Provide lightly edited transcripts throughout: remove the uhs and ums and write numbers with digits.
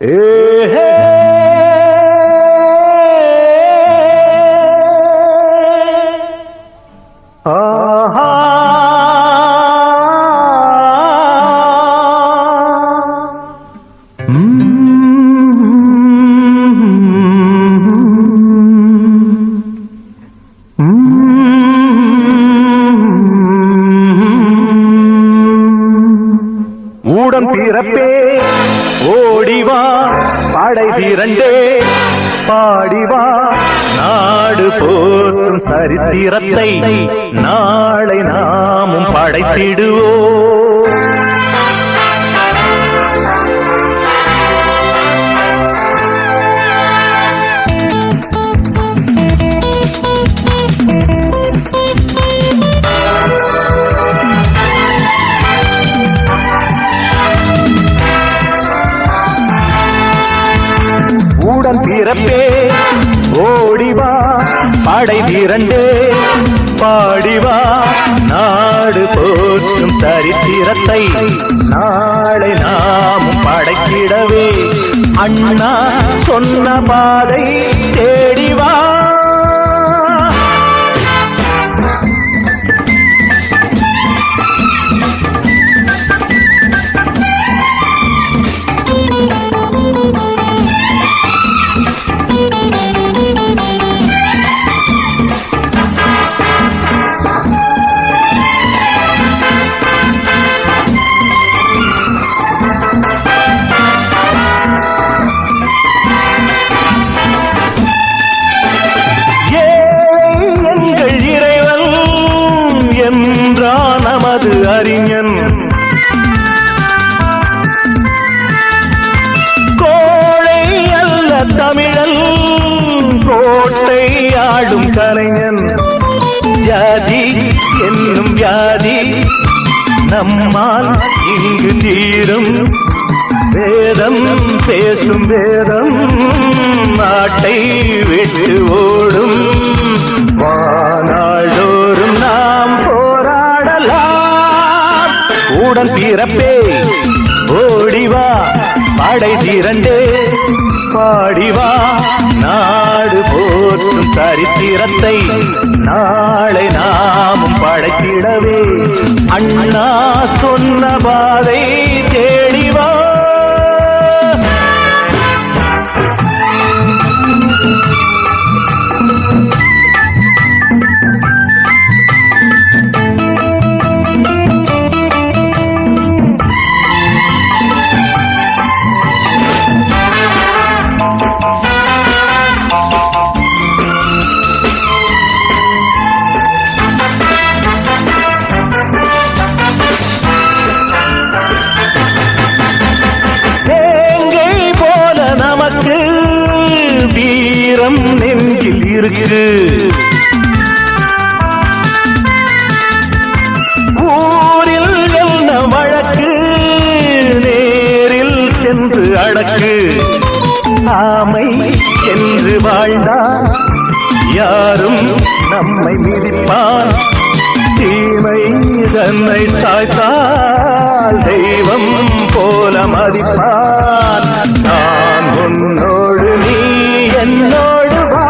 ஏஹே ஆஹா ஊடம் தீரப்பே ஓடிவா படை திரண்டே பாடிவா நாடு போற்றும் சரித்திரத்தை நாளை நாமும் படைத்திடுவோம். ஊடம் தீரப்பே ஓடிவா படை திரண்டே பாடிவா நாடு போற்றும் சரித்திரத்தை நாளை நாமும் படைத்திடவே அண்ணா சொன்ன பாதை தேடிவா. நமது அறிஞன் கோழை அல்ல தமிழன் கோட்டை ஆடும் கலைஞன். ஜாதி என்னும் வியாதி நம்மால் இங்கு தீரும் வேதம் பேசும் வேதம் நாட்டை விட்டு ஓடும் வானாடோறும் நாம் ஊடம் தீரப்பே ஓடிவா படை திரண்டே பாடிவா நாடு போற்றும் சரித்திரத்தை நாளை நாமும் படைத்திடவே அண்ணா சொன்ன பாதை தேடிவா. வீரம் நெஞ்சில் இருக்கு ஊரில் என்ன வழக்கு நேரில் சென்று அடக்கு ஆமை என்று வாழ்ந்தால் யாரும் நம்மை மிதிப்பான் தீமை தன்னை சாய்த்தால் தெய்வம் போல மதிப்பான். நான் உன்னோடு நீ என்னோடு வா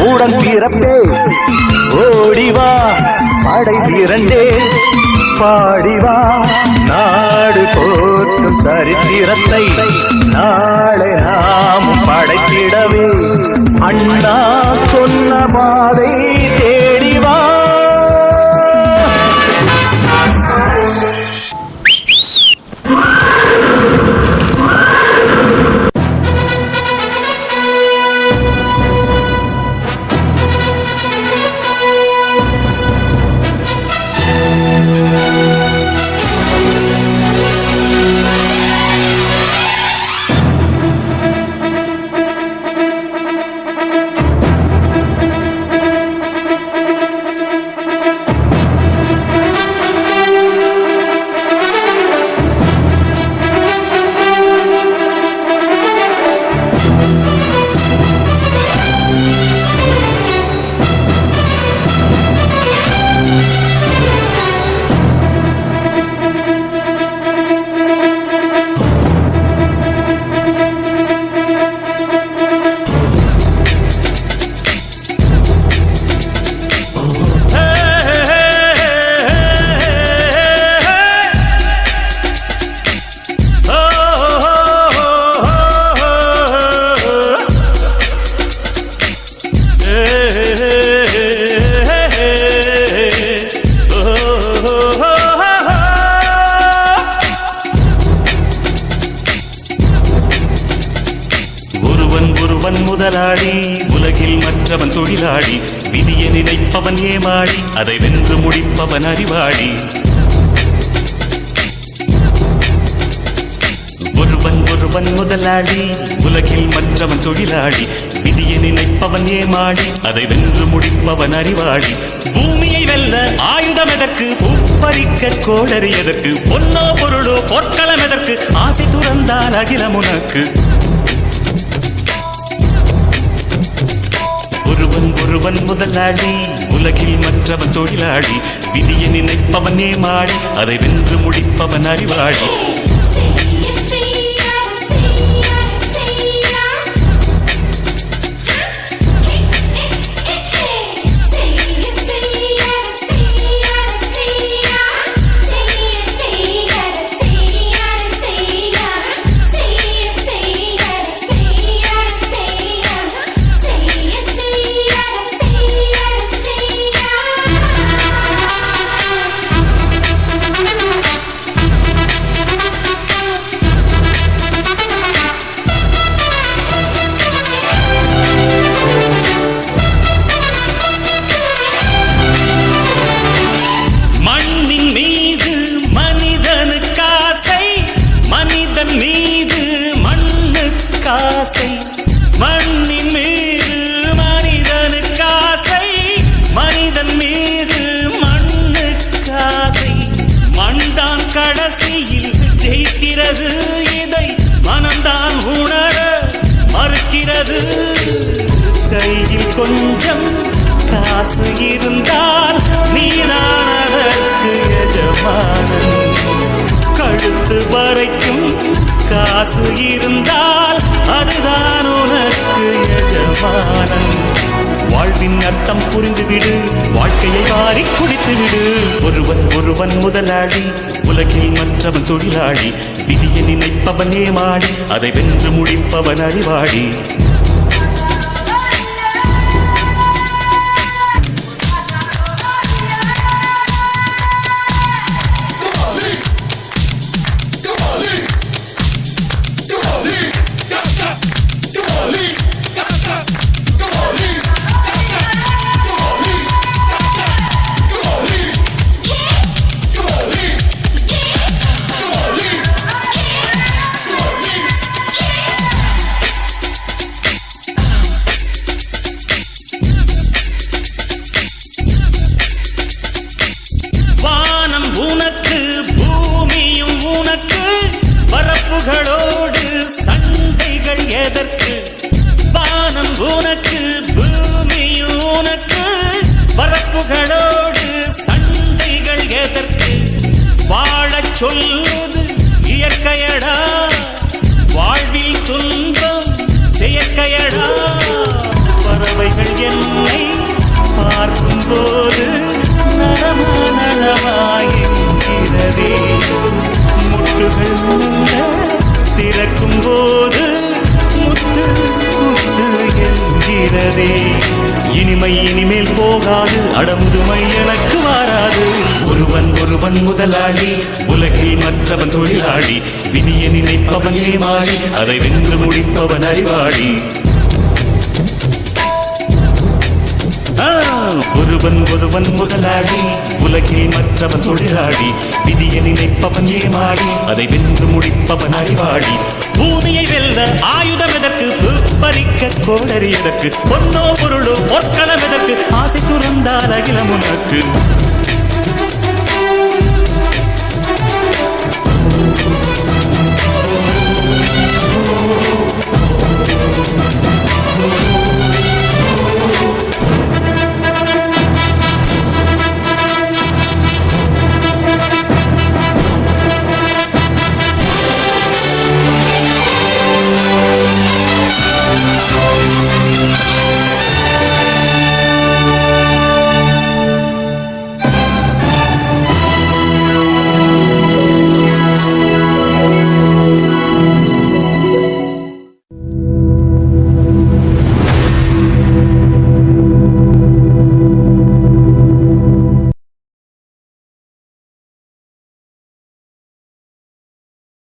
ஊடம் தீரப்பே ஓடிவா படை திரண்டே பாடிவா நாடு போற்றும் சரித்திரத்தை நாளை நாமும் படைத்திடவே அண்ணா சொன்ன பாதை தேடிவா. முதலாளி உலகில் மற்றவன் தொழிலாளி விதியை நினைப்பவன் ஏமாளி அதை வென்று முடிப்பவன் அறிவாளி ஒருவன் முதலாளி உலகில் மற்றவன் தொழிலாளி விதியை நினைப்பவன் ஏமாளி அதை வென்று முடிப்பவன் அறிவாளி பூமியை வெல்ல ஆயுதம் எதற்கு பூப்பறிக்க கோடரி எதற்கு பொன்னோ பொருளோ பொற்களம் எதற்கு ஆசை துறந்தால் அகிலம் உனக்கு ஒருவன் முதலாளி உலகில் மற்றவன் தொழிலாளி விதியை நினைப்பவன் ஏமாளி அதை வென்று முடிப்பவன் அறிவாளி மண்ணின் மீது மனிதனுக்காசை மனிதன் மீது மண்ணுக்காசை மண்தான் கடைசியில் ஜெயிக்கிறது இதை மனம்தான் உணர மறுக்கிறது கையில் கொஞ்சம் காசு இருந்தால் நீதான் அதற்கு எஜமானன் கழுத்து வரைக்கும் காசு இருந்தால் அதுதான் உனக்கு எஜமானன் வாழ்வின் அர்த்தம் புரிந்துவிடு வாழ்க்கையை வாரி குடித்துவிடு ஒருவன் முதலாளி உலகில் மற்றவன் தொழிலாளி விதியை நினைப்பவன் ஏமாளி அதை வென்று முடிப்பவன் அறிவாளி பரப்புகளோடு சண்டைகள் எதற்கு வானம் உனக்கு பூமியும் உனக்கு பரப்புகளோடு சண்டைகள் எதற்கு வாழச் சொல்வது இயற்கையடா வாழ்வில் துன்பம் செயற்கையடா பறவைகள் என்னை பார்க்கும் போது நலமாயிருக்கிறதே முட்டுகள் திறக்கும் போது முத்து முத்து என்கிறதே இனிமை இனிமேல் போகாது அடமுதுமை எனக்கு வாராது ஒருவன் முதலாளி உலகில் மற்றவன் தொழிலாளி விதியை நினைப்பவன் ஏமாளி அதை வென்று முடிப்பவன் அறிவாளி ஒருவன் முதலாளி உலகில் மற்றவன் தொழிலாளி விதியை நினைப்பவன் ஏமாளி அதை வென்று முடிப்பவன் அறிவாளி பூமியை வெல்ல ஆயுதம் எதற்கு பறிக்க கோடரி எதற்கு பொன்னோ பொருளோ பொற்களம் எதற்கு ஆசை துறந்தால் அகிலம் உனக்கு